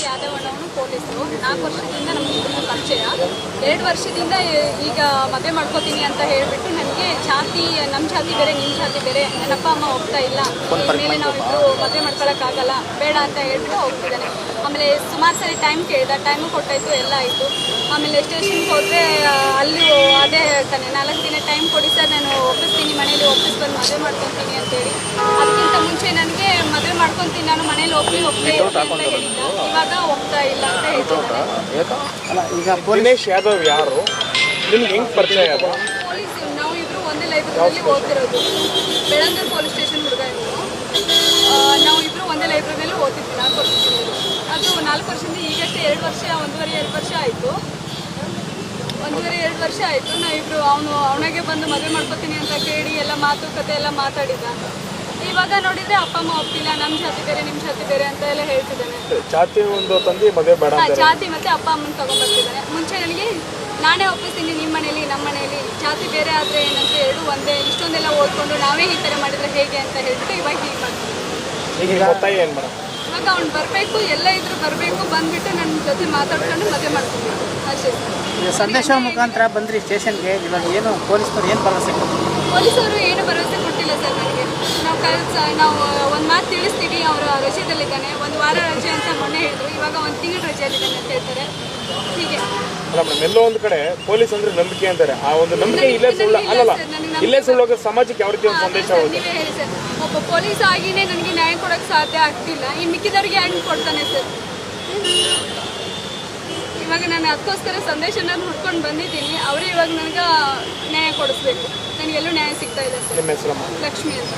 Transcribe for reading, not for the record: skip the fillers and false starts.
ಯಾದವ್ ಅಣ್ಣವನು ಪೊಲೀಸರು 4 ವರ್ಷದಿಂದ ನಮಗೆ ಪರಿಚಯ. 2 ವರ್ಷದಿಂದ ಈಗ ಮದುವೆ ಮಾಡ್ಕೋತೀನಿ ಅಂತ ಹೇಳಿಬಿಟ್ಟು ನನಗೆ ನಮ್ಮ ಜಾತಿ ಬೇರೆ ನಿಮ್ಮ ಜಾತಿ ಬೇರೆ, ನನ್ನ ಅಪ್ಪ ಅಮ್ಮ ಹೋಗ್ತಾ ಇಲ್ಲ, ಮೇಲೆ ನಾವಿಬ್ಬರು ಮದುವೆ ಮಾಡ್ಕೊಳಕ್ಕಾಗಲ್ಲ, ಬೇಡ ಅಂತ ಹೇಳ್ಬಿಟ್ಟು ಹೋಗ್ತಿದ್ದಾನೆ. ಆಮೇಲೆ ಸುಮಾರು ಸರಿ ಟೈಮ್ ಕೇಳಿದ, ಟೈಮು ಕೊಟ್ಟಾಯಿತು, ಎಲ್ಲ ಆಯಿತು. ಆಮೇಲೆ ಸ್ಟೇಷನ್ಗೆ ಹೋದರೆ ಅಲ್ಲಿ ಅದೇ ಹೇಳ್ತಾನೆ, 4 ದಿನ ಟೈಮ್ ಕೊಡಿ ಸರ್, ನಾನು ಒಪ್ಪಿಸ್ತೀನಿ, ಮನೇಲಿ ಒಪ್ಪಿಸ್ಬಂದು ಮದುವೆ ಮಾಡ್ಕೊತೀನಿ ಅಂತೇಳಿ. ಅದಕ್ಕಿಂತ ಮುಂಚೆ ನನಗೆ ಮದುವೆ ಮಾಡ್ಕೊತೀನಿ, ನಾನು ಮನೇಲಿ ಒಪ್ಪಿ ಅಂತ ಹೇಳಿದ್ದ. ಇವಾಗ ಹೋಗ್ತಾ ಇಲ್ಲ ಅಂತ ಹೇಳ್ತಿದ್ದಾನೆ. ಈಗ ದಿನೇಶ್ ಯಾದವ್ ಯಾರು, ನಿಮ್ಗೆ ಹೆಂಗೆ ಪರಿಚಯ? ಪೊಲೀಸ್, ನಾವು ಇಬ್ಬರು ಒಂದೇ ಲೈಬ್ರರಿಯಲ್ಲಿ ಓದ್ತಿರೋದು. ಬೆಳಂದೂರು ಪೊಲೀಸ್ ಸ್ಟೇಷನ್ ಹುಡುಗ ಇವರು. ನಾವು ಇಬ್ಬರು ಒಂದೇ ಲೈಬ್ರರಿಯಲ್ಲಿ ಓದ್ತಿದ್ವಿ 4 ವರ್ಷದಿಂದ. ಅದು 4 ವರ್ಷದಿಂದ ಈಗಷ್ಟೇ 2 ವರ್ಷ, 1.5-2 ವರ್ಷ ಆಯಿತು. 1.5-2 ವರ್ಷ ಆಯಿತು. ನಾವಿಬ್ಬರು ಅವನಿಗೆ ಬಂದು ಮದುವೆ ಮಾಡ್ಕೊತೀನಿ ಅಂತ ಕೇಳಿ ಎಲ್ಲ ಮಾತುಕತೆ ಎಲ್ಲ ಮಾತಾಡಿದ. ಇವಾಗ ನೋಡಿದ್ರೆ ಅಪ್ಪ ಅಮ್ಮ ಒಪ್ಪಿಲ್ಲ, ನಮ್ಮ ಜಾತಿ ಬೇರೆ ನಿಮ್ಮ ಜಾತಿ ಬೇರೆ ಅಂತ ಎಲ್ಲ ಹೇಳ್ತಿದ್ದಾನೆ. ಜಾತಿ ಒಂದು ತಂದೆ ಮದುವೆ ಬೇಡ, ಜಾತಿ ಮತ್ತೆ ಅಪ್ಪ ಅಮ್ಮನ ತಗೊಂಡ್ಬರ್ತಿದ್ದಾನೆ. ಮುಂಚೆ ನನಗೆ ನಾನೇ ಒಪ್ಪಿಸ್ತೀನಿ, ನಿಮ್ಮ ಮನೇಲಿ ನಮ್ಮ ಮನೇಲಿ ಜಾತಿ ಬೇರೆ ಆದರೆ ಏನಂತ ಹೇಳು, ಒಂದೇ ಇಷ್ಟೊಂದೆಲ್ಲ ಓದ್ಕೊಂಡು ನಾವೇ ಈ ಥರ ಮಾಡಿದ್ರೆ ಹೇಗೆ ಅಂತ ಹೇಳ್ಬಿಟ್ಟು ಇವಾಗ ಹೀಗೆ ಮಾಡ್ತೀವಿ. ಇವಾಗ ಅವ್ನು ಬರಬೇಕು, ಎಲ್ಲ ಇದ್ರು ಬರಬೇಕು, ಬಂದ್ಬಿಟ್ಟು ನನ್ನ ಜೊತೆ ಮಾತಾಡ್ಕೊಂಡು ಮದುವೆ ಮಾಡ್ತೀವಿ ಅಷ್ಟೇ. ಸಂದೇಶ ಮುಖಾಂತರ ಬಂದ್ರಿ ಸ್ಟೇಷನ್ಗೆ, ಇವಾಗ ಏನು ಪೊಲೀಸರು ಏನು ಭರವಸೆ ಕೊಟ್ಟರು? ಪೊಲೀಸರು ಏನು ಭರವಸೆ ಕೊಟ್ಟಿಲ್ಲ ಸರ್ ನನಗೆ. ನಾವು ಒಂದು ಮಾತು ತಿಳಿಸ್ತೀವಿ, ಅವರು ರಜೆದಲ್ಲಿದ್ದಾನೆ, 1 ವಾರ ರಜೆ ಅಂತ ಮೊನ್ನೆ ಹೇಳಿದ್ರು, ಇವಾಗ 1 ತಿಂಗಳು ರಜೆಯಲ್ಲಿದ್ದಾನೆ ಅಂತ ಹೇಳ್ತಾರೆ. ಹೀಗೆ ಅಲ್ಲ ಮೇಡಮ್, ಎಲ್ಲೋ ಒಂದು ಕಡೆ ಪೊಲೀಸ್ ಅಂದ್ರೆ ನಂಬಿಕೆ ಅಂತಾರೆ. ಆ ಒಂದು ನಂಬಿಕೆ ಇಲ್ಲೇ ಸುಳ್ಳು ಸಮಾಜಕ್ಕೆ ಯಾವ ರೀತಿ ಒಂದು ಸಂದೇಶ ಹೋಗುತ್ತೆ? ನೀವೇ ಹೇಳಿ ಸರ್, ಒಬ್ಬ ಪೊಲೀಸ್ ಆಗಿನೇ ನನಗೆ ನ್ಯಾಯ ಕೊಡೋಕ್ಕೆ ಸಾಧ್ಯ ಆಗ್ತಿಲ್ಲ, ಇನ್ನು ಮಿಕ್ಕಿದವ್ರಿಗೆ ಹೆಂಗೆ ಕೊಡ್ತಾನೆ ಸರ್? ಇವಾಗ ನಾನು ಅದಕ್ಕೋಸ್ಕರ ಸಂದೇಶನ ಹುಡ್ಕೊಂಡು ಬಂದಿದ್ದೀನಿ. ಅವರೇ ಇವಾಗ ನನಗೆ ನ್ಯಾಯ ಕೊಡಿಸ್ಬೇಕು. ನನಗೆಲ್ಲೂ ನ್ಯಾಯ ಸಿಗ್ತಾ ಇದೆ ಸರ್. ನಿಮ್ಮ ಹೆಸರು? ಲಕ್ಷ್ಮಿ ಅಂತ.